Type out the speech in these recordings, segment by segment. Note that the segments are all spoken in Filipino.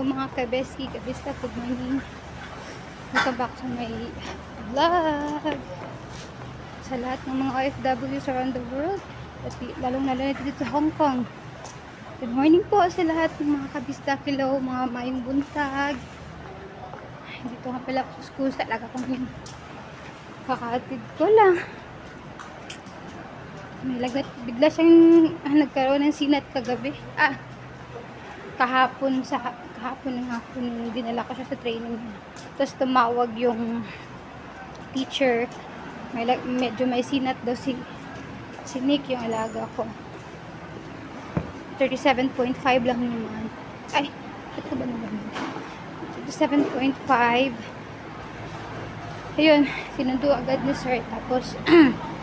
mga kabeski, kabista, good morning. Welcome back to my vlog. Sa lahat ng mga OFWs around the world, at lalong-lalo na dito sa Hong Kong. Good morning po sa lahat ng mga kabista, hello, mga mayong buntag. Dito nga pala ako sa school, talaga kong yun. Kakaatid ko lang. May lagnat, bigla siyang nagkaroon ng sinat kagabi. Kahapon ng hapon nung dinala ko siya sa training niya. Tapos tumawag yung teacher. Medyo may sinat daw si Nick, yung alaga ko. 37.5 lang naman. Ay, ito ba naman? 37.5. Ayun, sinundo agad ni sir. Tapos,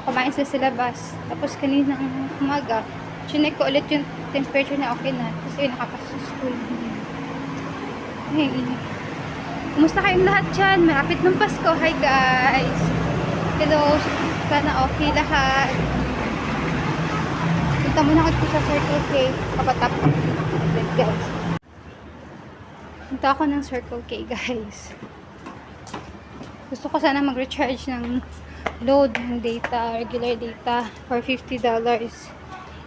kumain sa syllabus. Tapos, kaninang umaga, chinek ko ulit yung temperature na okay na. Tapos, ayun, nakapasok sa school. Ay, kumusta kayong lahat dyan? Malapit ng Pasko. Hi, guys! Hello! Sana okay lahat. Punta muna ako sa Circle K. Kapatap. Guys. Punta ako ng Circle K, guys. Gusto ko sana mag-recharge ng load ng data, regular data for $50.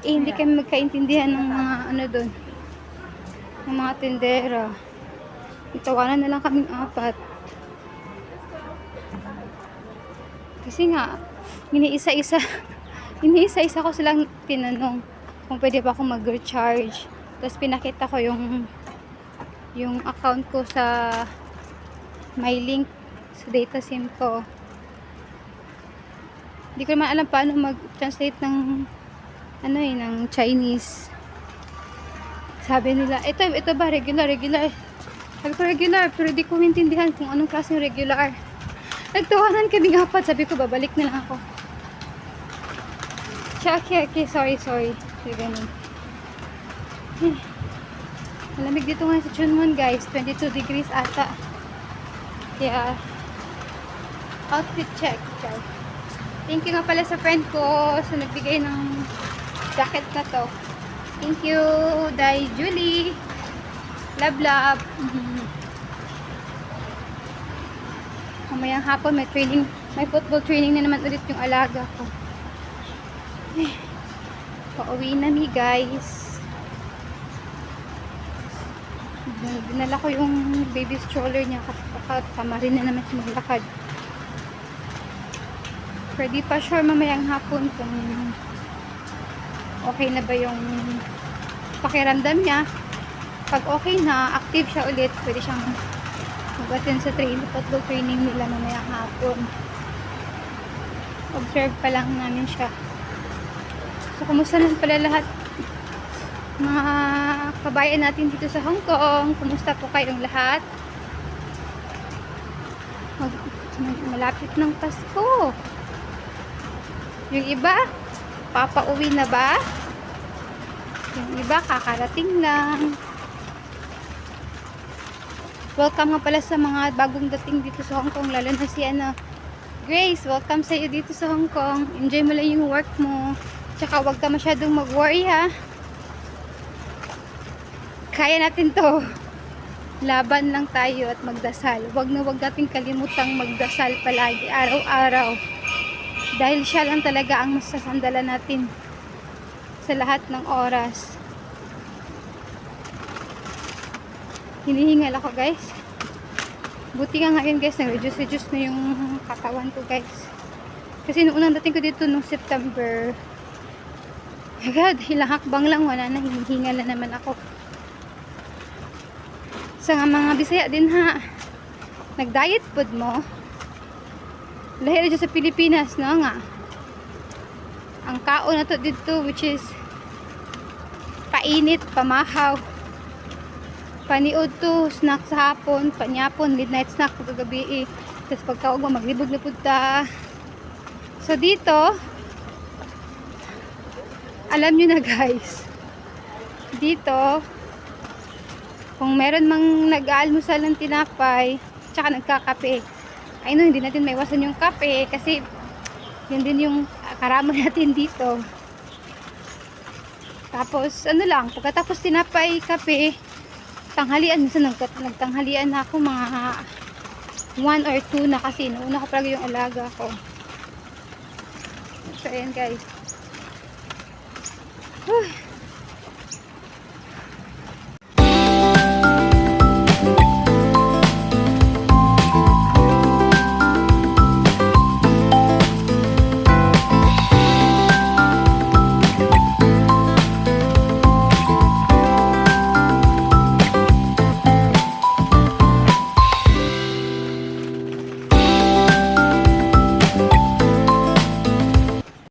Hindi kami magkaintindihan ng mga doon, ng mga tindera. Itawanan na lang kaming apat. Kasi nga, iniisa-isa ko silang tinanong kung pwede pa akong mag-recharge. Tapos pinakita ko yung account ko sa my link sa data sim ko. Hindi ko naman alam paano mag-translate ng ng Chinese. Sabi nila, ito ba regular? Sabi ko regular, pero di ko maintindihan kung anong klaseng regular. Nagtawanan kami apat, sabi ko babalik na lang ako. Okay, sorry. Ganun. Malamig dito nga sa Chunmun, guys. 22 degrees ata. Kaya, outfit check. Thank you nga pala sa friend ko sa nagbigay ng jacket na to. Thank you, Day Julie. Love. Mamayang hapon may football training na naman ulit yung alaga ko. Pauwi na mi, guys. Dinala ko yung baby stroller niya kasi baka tama rin na naman siya maglakad. Pero di pa sure mamayang hapon kung okay na ba yung pakiramdam niya. Pag okay na, active siya ulit, pwede siyang mag-attend sa football training nila mamayang hapon. Observe pa lang namin siya. So, kumusta na pala lahat mga kabayan natin dito sa Hong Kong? Kumusta po kayong lahat? Malapit ng Pasko. Yung iba, papauwi na ba? Yung iba, kakarating lang. Welcome nga pala sa mga bagong dating dito sa Hong Kong, lalo na si Grace, welcome sa iyo dito sa Hong Kong. Enjoy mo lang yung work mo. Tsaka huwag ka masyadong mag-worry, ha. Kaya natin to. Laban lang tayo at magdasal. Huwag nating kalimutang magdasal palagi, araw-araw. Dahil siya lang talaga ang masasandalan natin sa lahat ng oras. Hinihingal ako, guys. Buti nga ngayon, guys, nag-reduce na yung katawan ko, guys. Kasi nung unang dating ko dito nung September, agad, ilang hakbang lang, wala na, hinihingal na naman ako. Sa mga Bisaya din, ha, nag-diet food mo, lahir dyan sa Pilipinas, no nga, ang kaon na to dito, which is painit, pamahaw, paniod to, snack sa hapon, panyapon, midnight snack pagkagabi, tapos pagkaog mo, maglibog-libog ta. So dito, alam nyo na, guys, dito, kung meron mang nag-aalmusal ng tinapay, tsaka nagkakape, ay no, hindi natin maiwasan yung kape, kasi yun din yung karama natin dito. Tapos, lang, pagkatapos tinapay, kape, tanghalian. Minsan nagtanghalian na ako mga 1 or 2 na kasi nauna ko palagi yung alaga ko. So ayan guys. Whew.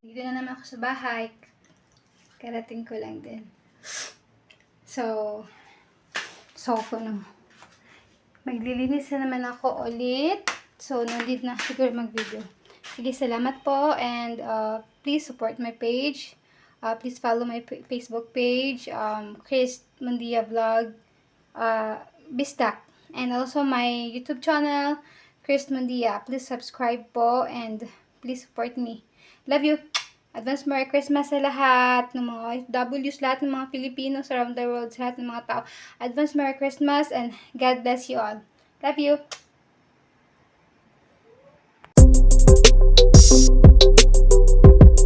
Dito na naman ako sa bahay. Karating ko lang din. So no. Maglilinis na naman ako ulit. So, no need na siguro mag-video. Sige, salamat po. And please support my page. Please follow my Facebook page. Chris Mundia Vlog. Bistak. And also my YouTube channel, Chris Mundia. Please subscribe po. And please support me. Love you. Advance Merry Christmas sa lahat ng mga OFWs, lahat ng mga Filipinos around the world, sa lahat ng mga tao. Advance Merry Christmas and God bless you all. Love you.